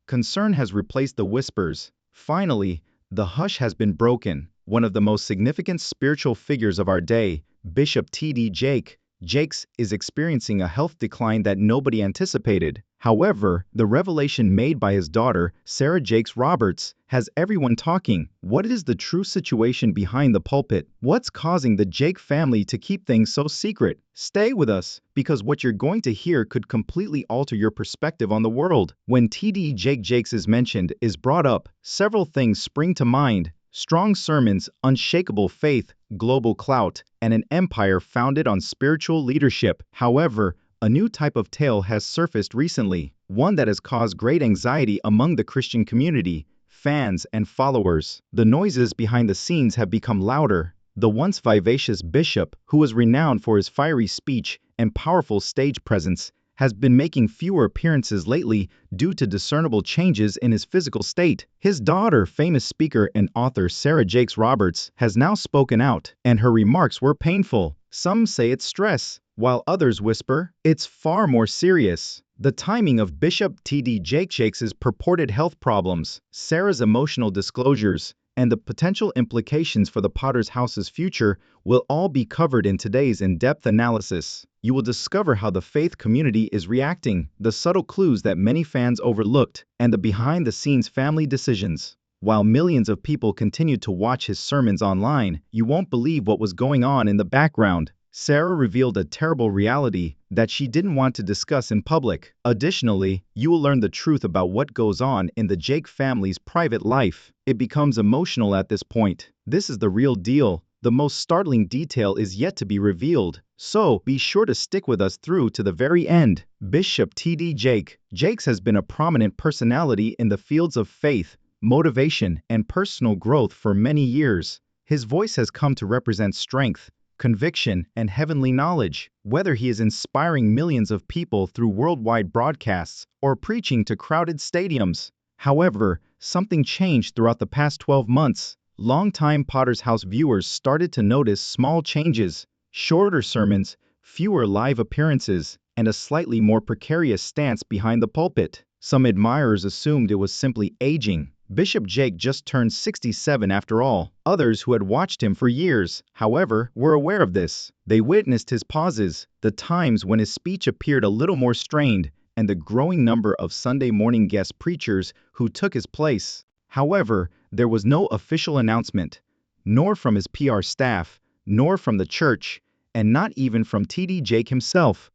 Concern has replaced the whispers. Finally, the hush has been broken. One of the most significant spiritual figures of our day, Bishop T.D. Jakes is experiencing a health decline that nobody anticipated. However, the revelation made by his daughter, Sarah Jakes Roberts, has everyone talking. What is the true situation behind the pulpit? What's causing the Jake family to keep things so secret? Stay with us, because what you're going to hear could completely alter your perspective on the world. When T.D. Jakes is mentioned, is brought up, several things spring to mind. Strong sermons, unshakable faith, global clout, and an empire founded on spiritual leadership. However, a new type of tale has surfaced recently, one that has caused great anxiety among the Christian community, fans, and followers. The noises behind the scenes have become louder. The once vivacious bishop, who was renowned for his fiery speech and powerful stage presence, has been making fewer appearances lately due to discernible changes in his physical state. His daughter, famous speaker and author Sarah Jakes Roberts, has now spoken out, and her remarks were painful. Some say it's stress, while others whisper, it's far more serious. The timing of Bishop T.D. Jakes' purported health problems, Sarah's emotional disclosures, and the potential implications for the Potter's House's future will all be covered in today's in-depth analysis. You will discover how the faith community is reacting, the subtle clues that many fans overlooked, and the behind-the-scenes family decisions. While millions of people continue to watch his sermons online, you won't believe what was going on in the background. Sarah revealed a terrible reality that she didn't want to discuss in public. Additionally, you will learn the truth about what goes on in the Jake family's private life. It becomes emotional at this point. This is the real deal. The most startling detail is yet to be revealed, so be sure to stick with us through to the very end. Bishop T.D. Jakes has been a prominent personality in the fields of faith, motivation, and personal growth for many years. His voice has come to represent strength, conviction, and heavenly knowledge, whether he is inspiring millions of people through worldwide broadcasts or preaching to crowded stadiums. However, something changed throughout the past 12 months. Longtime Potter's House viewers started to notice small changes: shorter sermons, fewer live appearances, and a slightly more precarious stance behind the pulpit. Some admirers assumed it was simply aging. Bishop Jake just turned 67 after all. Others who had watched him for years, however, were aware of this. They witnessed his pauses, the times when his speech appeared a little more strained, and the growing number of Sunday morning guest preachers who took his place. However, there was no official announcement, nor from his PR staff, nor from the church, and not even from T.D. Jake himself.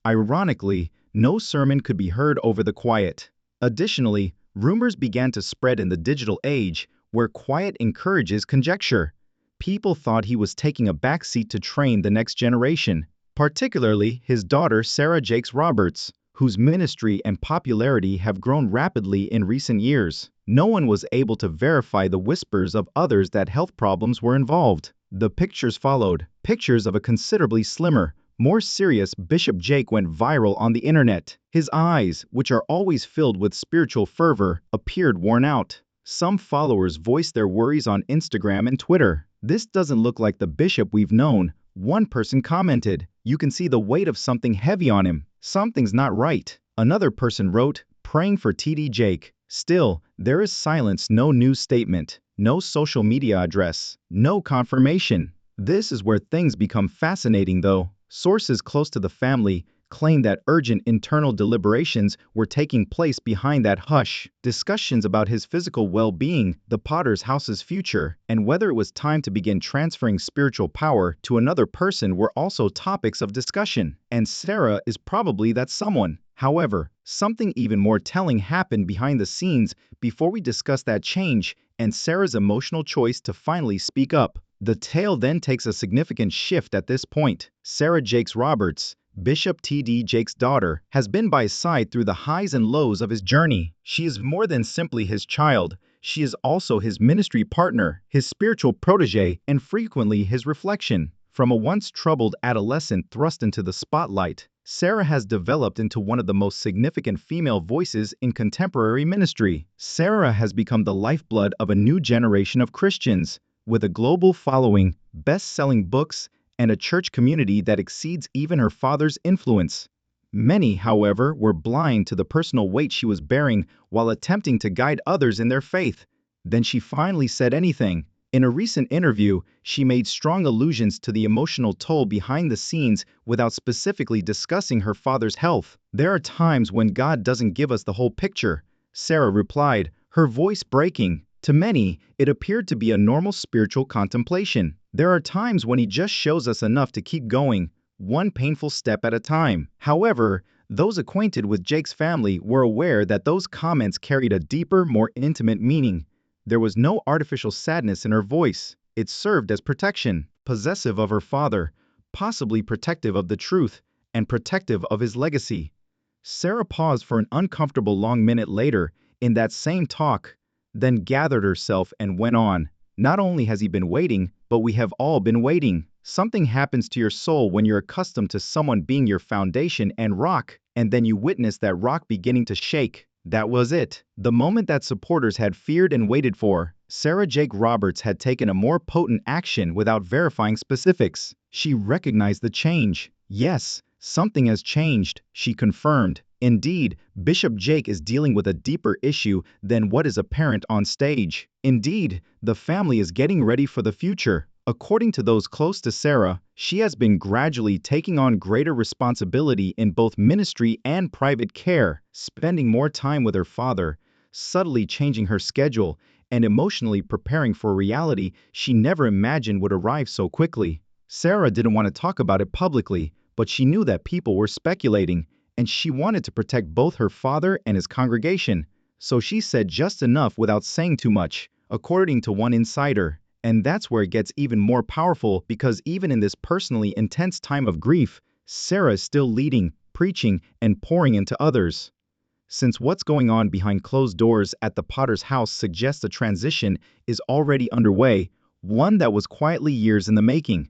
Ironically, no sermon could be heard over the quiet. Additionally, rumors began to spread in the digital age, where quiet encourages conjecture. People thought he was taking a backseat to train the next generation, particularly his daughter Sarah Jakes Roberts, whose ministry and popularity have grown rapidly in recent years. No one was able to verify the whispers of others that health problems were involved. The pictures followed. Pictures of a considerably slimmer, more serious Bishop Jake went viral on the internet. His eyes, which are always filled with spiritual fervor, appeared worn out. Some followers voiced their worries on Instagram and Twitter. "This doesn't look like the bishop we've known," one person commented. "You can see the weight of something heavy on him. Something's not right." Another person wrote, "Praying for T.D. Jake." Still, there is silence, no news statement, no social media address, no confirmation. This is where things become fascinating though. Sources close to the family claim that urgent internal deliberations were taking place behind that hush. Discussions about his physical well-being, the Potter's House's future, and whether it was time to begin transferring spiritual power to another person were also topics of discussion. And Sarah is probably that someone. However, something even more telling happened behind the scenes before we discuss that change and Sarah's emotional choice to finally speak up. The tale then takes a significant shift at this point. Sarah Jakes Roberts, Bishop T.D. Jakes' daughter, has been by his side through the highs and lows of his journey. She is more than simply his child. She is also his ministry partner, his spiritual protege, and frequently his reflection. From a once troubled adolescent thrust into the spotlight, Sarah has developed into one of the most significant female voices in contemporary ministry. Sarah has become the lifeblood of a new generation of Christians, with a global following, best-selling books, and a church community that exceeds even her father's influence. Many, however, were blind to the personal weight she was bearing while attempting to guide others in their faith. Then she finally said anything. In a recent interview, she made strong allusions to the emotional toll behind the scenes without specifically discussing her father's health. "There are times when God doesn't give us the whole picture," Sarah replied, her voice breaking. To many, it appeared to be a normal spiritual contemplation. There are times when He just shows us enough to keep going, one painful step at a time. However, those acquainted with Jake's family were aware that those comments carried a deeper, more intimate meaning. There was no artificial sadness in her voice. It served as protection, possessive of her father, possibly protective of the truth, and protective of his legacy. Sarah paused for an uncomfortable long minute later in that same talk, then gathered herself and went on. "Not only has He been waiting, but we have all been waiting. Something happens to your soul when you're accustomed to someone being your foundation and rock, and then you witness that rock beginning to shake. That was it. The moment that supporters had feared and waited for. Sarah Jake Roberts had taken a more potent action without verifying specifics. She recognized the change. Yes, something has changed, she confirmed. Indeed, Bishop Jake is dealing with a deeper issue than what is apparent on stage. Indeed, the family is getting ready for the future. According to those close to Sarah, she has been gradually taking on greater responsibility in both ministry and private care, spending more time with her father, subtly changing her schedule, and emotionally preparing for a reality she never imagined would arrive so quickly. Sarah didn't want to talk about it publicly, but she knew that people were speculating, and she wanted to protect both her father and his congregation. So she said just enough without saying too much, according to one insider. And that's where it gets even more powerful, because even in this personally intense time of grief, Sarah is still leading, preaching, and pouring into others. Since what's going on behind closed doors at the Potter's house suggests a transition is already underway, one that was quietly years in the making.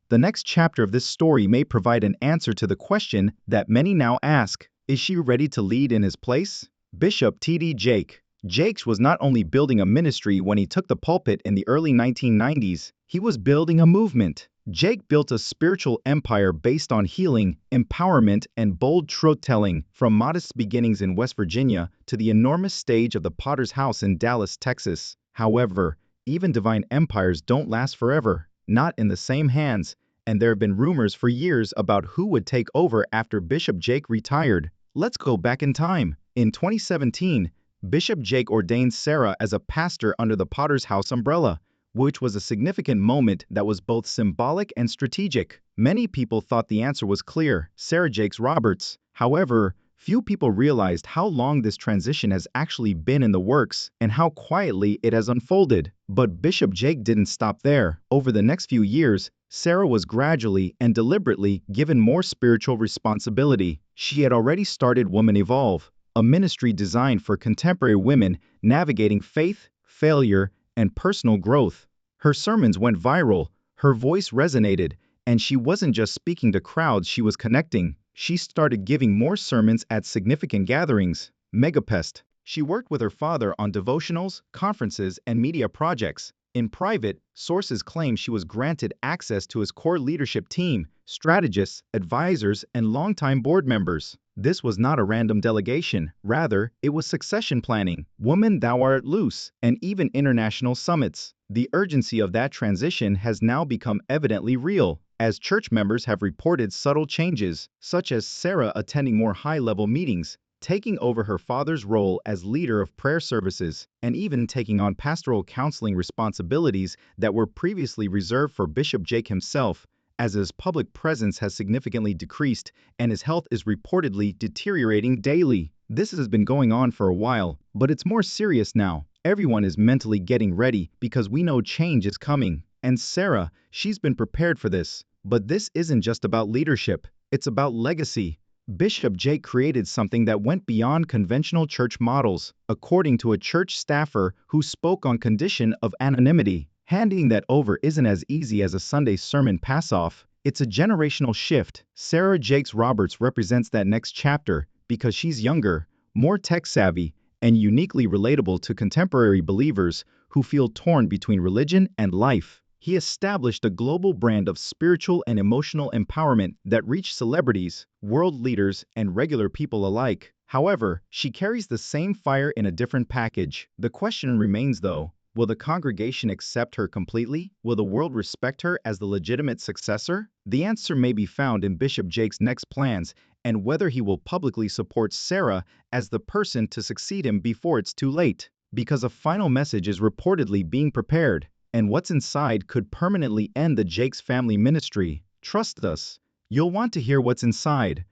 The next chapter of this story may provide an answer to the question that many now ask: is she ready to lead in his place? Bishop T.D. Jake. Jakes was not only building a ministry when he took the pulpit in the early 1990s, he was building a movement. Jake built a spiritual empire based on healing, empowerment, and bold truth-telling, from modest beginnings in West Virginia to the enormous stage of the Potter's House in Dallas, Texas. However, even divine empires don't last forever, not in the same hands, and there have been rumors for years about who would take over after Bishop Jake retired. Let's go back in time. In 2017, Bishop Jake ordained Sarah as a pastor under the Potter's House umbrella, which was a significant moment that was both symbolic and strategic. Many people thought the answer was clear: Sarah Jakes Roberts. However, few people realized how long this transition has actually been in the works and how quietly it has unfolded. But Bishop Jake didn't stop there. Over the next few years, Sarah was gradually and deliberately given more spiritual responsibility. She had already started Women Evolve, a ministry designed for contemporary women navigating faith, failure, and personal growth. Her sermons went viral, her voice resonated, and she wasn't just speaking to crowds, she was connecting. She started giving more sermons at significant gatherings. Megapest. She worked with her father on devotionals, conferences, and media projects. In private, sources claim she was granted access to his core leadership team, strategists, advisors, and longtime board members. This was not a random delegation. Rather, it was succession planning, Woman Thou Art Loose, and even international summits. The urgency of that transition has now become evidently real, as church members have reported subtle changes, such as Sarah attending more high-level meetings, taking over her father's role as leader of prayer services, and even taking on pastoral counseling responsibilities that were previously reserved for Bishop Jake himself, as his public presence has significantly decreased and his health is reportedly deteriorating daily. This has been going on for a while, but it's more serious now. Everyone is mentally getting ready because we know change is coming. And Sarah, she's been prepared for this. But this isn't just about leadership, it's about legacy. Bishop Jake created something that went beyond conventional church models, according to a church staffer who spoke on condition of anonymity. Handing that over isn't as easy as a Sunday sermon pass-off. It's a generational shift. Sarah Jakes Roberts represents that next chapter because she's younger, more tech-savvy, and uniquely relatable to contemporary believers who feel torn between religion and life. He established a global brand of spiritual and emotional empowerment that reached celebrities, world leaders, and regular people alike. However, she carries the same fire in a different package. The question remains, though, will the congregation accept her completely? Will the world respect her as the legitimate successor? The answer may be found in Bishop Jake's next plans and whether he will publicly support Sarah as the person to succeed him before it's too late. Because a final message is reportedly being prepared, and what's inside could permanently end the Jakes family ministry. Trust us, you'll want to hear what's inside.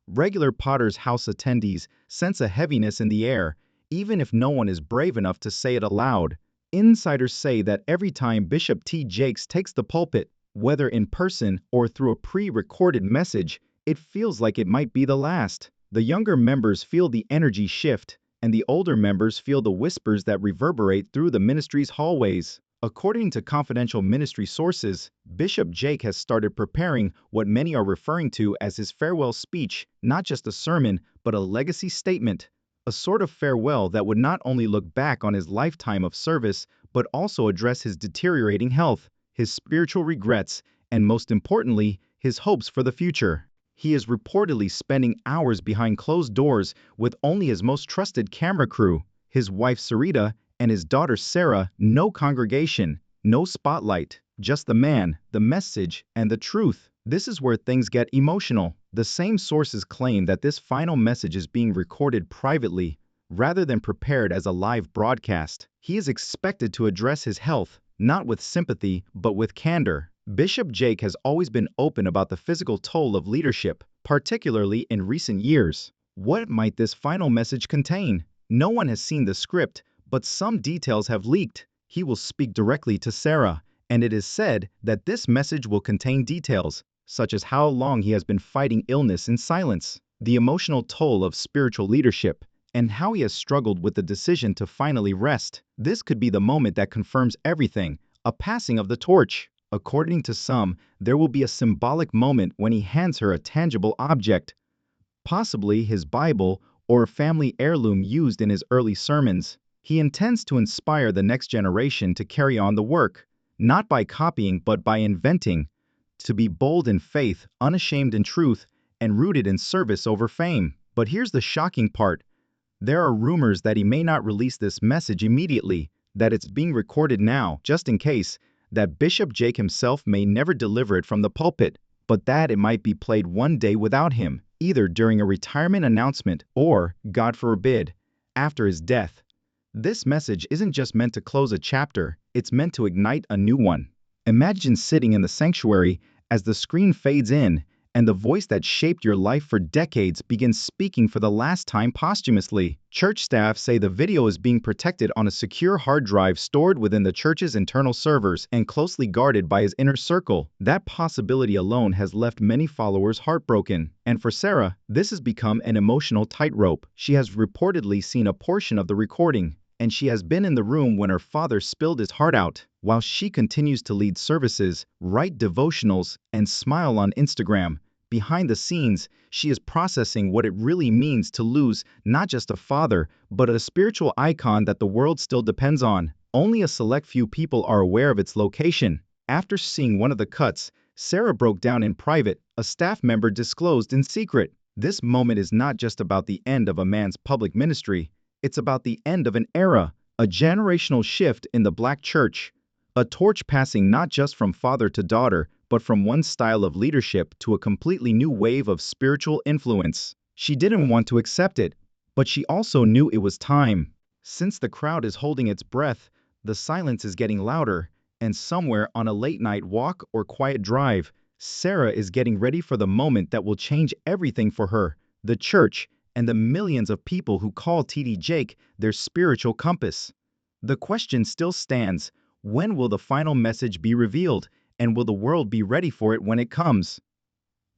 Regular Potter's house attendees sense a heaviness in the air, even if no one is brave enough to say it aloud. Insiders say that every time Bishop T. Jakes takes the pulpit, whether in person or through a pre-recorded message, it feels like it might be the last. The younger members feel the energy shift, and the older members feel the whispers that reverberate through the ministry's hallways. According to confidential ministry sources, Bishop Jake has started preparing what many are referring to as his farewell speech, not just a sermon, but a legacy statement. A sort of farewell that would not only look back on his lifetime of service, but also address his deteriorating health, his spiritual regrets, and most importantly, his hopes for the future. He is reportedly spending hours behind closed doors with only his most trusted camera crew, his wife Sarita, and his daughter Sarah. No congregation, no spotlight, just the man, the message, and the truth. This is where things get emotional. The same sources claim that this final message is being recorded privately, rather than prepared as a live broadcast. He is expected to address his health, not with sympathy, but with candor. Bishop Jake has always been open about the physical toll of leadership, particularly in recent years. What might this final message contain? No one has seen the script, but some details have leaked. He will speak directly to Sarah, and it is said that this message will contain details, such as how long he has been fighting illness in silence, the emotional toll of spiritual leadership, and how he has struggled with the decision to finally rest. This could be the moment that confirms everything, a passing of the torch. According to some, there will be a symbolic moment when he hands her a tangible object, possibly his Bible or a family heirloom used in his early sermons. He intends to inspire the next generation to carry on the work, not by copying but by inventing, to be bold in faith, unashamed in truth, and rooted in service over fame. But here's the shocking part. There are rumors that he may not release this message immediately, that it's being recorded now, just in case, that Bishop Jake himself may never deliver it from the pulpit, but that it might be played one day without him, either during a retirement announcement or, God forbid, after his death. This message isn't just meant to close a chapter, it's meant to ignite a new one. Imagine sitting in the sanctuary as the screen fades in and the voice that shaped your life for decades begins speaking for the last time posthumously. Church staff say the video is being protected on a secure hard drive stored within the church's internal servers and closely guarded by his inner circle. That possibility alone has left many followers heartbroken. And for Sarah, this has become an emotional tightrope. She has reportedly seen a portion of the recording, and she has been in the room when her father spilled his heart out. While she continues to lead services, write devotionals, and smile on Instagram, behind the scenes, she is processing what it really means to lose not just a father, but a spiritual icon that the world still depends on. Only a select few people are aware of its location. After seeing one of the cuts, Sarah broke down in private, a staff member disclosed in secret. This moment is not just about the end of a man's public ministry, it's about the end of an era, a generational shift in the Black church, a torch passing not just from father to daughter, but from one style of leadership to a completely new wave of spiritual influence. She didn't want to accept it, but she also knew it was time. Since the crowd is holding its breath, the silence is getting louder, and somewhere on a late-night walk or quiet drive, Sarah is getting ready for the moment that will change everything for her, the church, and the millions of people who call T.D. Jake their spiritual compass. The question still stands: when will the final message be revealed, and will the world be ready for it when it comes?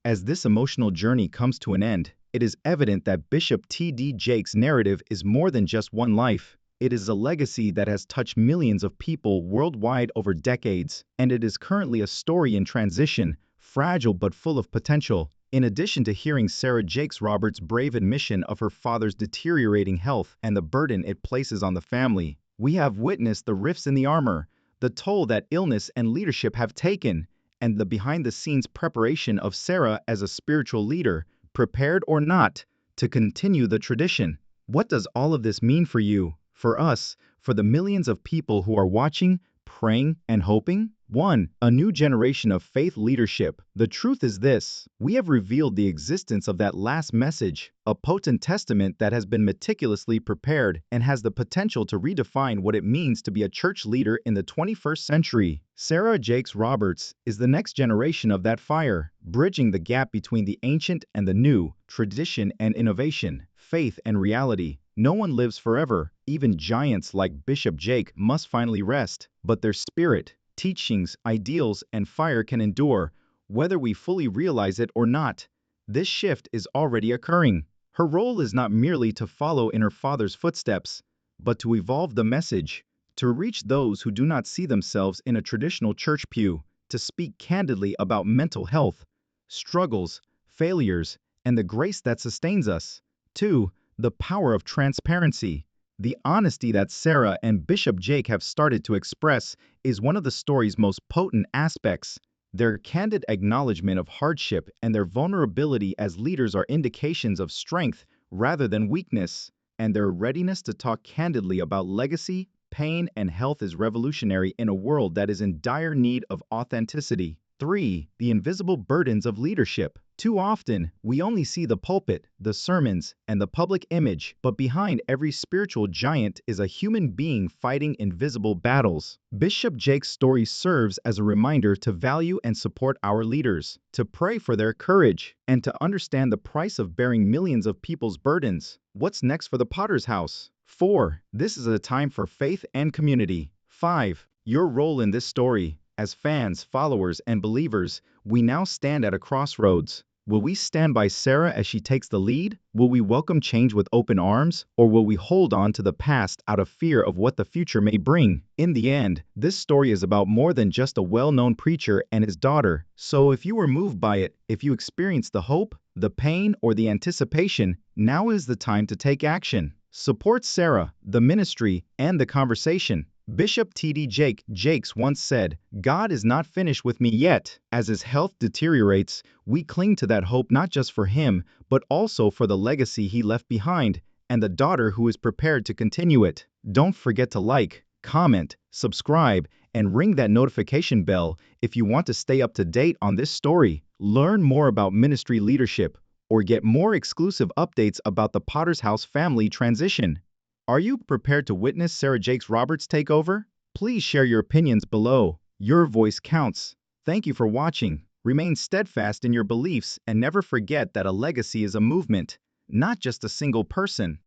As this emotional journey comes to an end, it is evident that Bishop T.D. Jake's narrative is more than just one life. It is a legacy that has touched millions of people worldwide over decades, and it is currently a story in transition, fragile but full of potential. In addition to hearing Sarah Jakes Roberts' brave admission of her father's deteriorating health and the burden it places on the family, we have witnessed the rifts in the armor, the toll that illness and leadership have taken, and the behind-the-scenes preparation of Sarah as a spiritual leader, prepared or not, to continue the tradition. What does all of this mean for you, for us, for the millions of people who are watching, praying, and hoping? 1. A new generation of faith leadership. The truth is this: we have revealed the existence of that last message, a potent testament that has been meticulously prepared and has the potential to redefine what it means to be a church leader in the 21st century. Sarah Jakes Roberts is the next generation of that fire, bridging the gap between the ancient and the new, tradition and innovation, faith and reality. No one lives forever. Even giants like Bishop Jake must finally rest, but their spirit, teachings, ideals, and fire can endure, whether we fully realize it or not. This shift is already occurring. Her role is not merely to follow in her father's footsteps, but to evolve the message, to reach those who do not see themselves in a traditional church pew, to speak candidly about mental health, struggles, failures, and the grace that sustains us. 2. The power of transparency. The honesty that Sarah and Bishop Jake have started to express is one of the story's most potent aspects. Their candid acknowledgement of hardship and their vulnerability as leaders are indications of strength rather than weakness, and their readiness to talk candidly about legacy, pain, and health is revolutionary in a world that is in dire need of authenticity. 3. The invisible burdens of leadership. Too often, we only see the pulpit, the sermons, and the public image, but behind every spiritual giant is a human being fighting invisible battles. Bishop Jake's story serves as a reminder to value and support our leaders, to pray for their courage, and to understand the price of bearing millions of people's burdens. What's next for the Potter's House? 4. This is a time for faith and community. 5. Your role in this story. As fans, followers, and believers, we now stand at a crossroads. Will we stand by Sarah as she takes the lead? Will we welcome change with open arms? Or will we hold on to the past out of fear of what the future may bring? In the end, this story is about more than just a well-known preacher and his daughter. So if you were moved by it, if you experienced the hope, the pain, or the anticipation, now is the time to take action. Support Sarah, the ministry, and the conversation. Bishop T.D. Jakes once said, "God is not finished with me yet." As his health deteriorates, we cling to that hope not just for him, but also for the legacy he left behind and the daughter who is prepared to continue it. Don't forget to like, comment, subscribe, and ring that notification bell if you want to stay up to date on this story, learn more about ministry leadership, or get more exclusive updates about the Potter's House family transition. Are you prepared to witness Sarah Jakes Roberts take over? Please share your opinions below. Your voice counts. Thank you for watching. Remain steadfast in your beliefs and never forget that a legacy is a movement, not just a single person.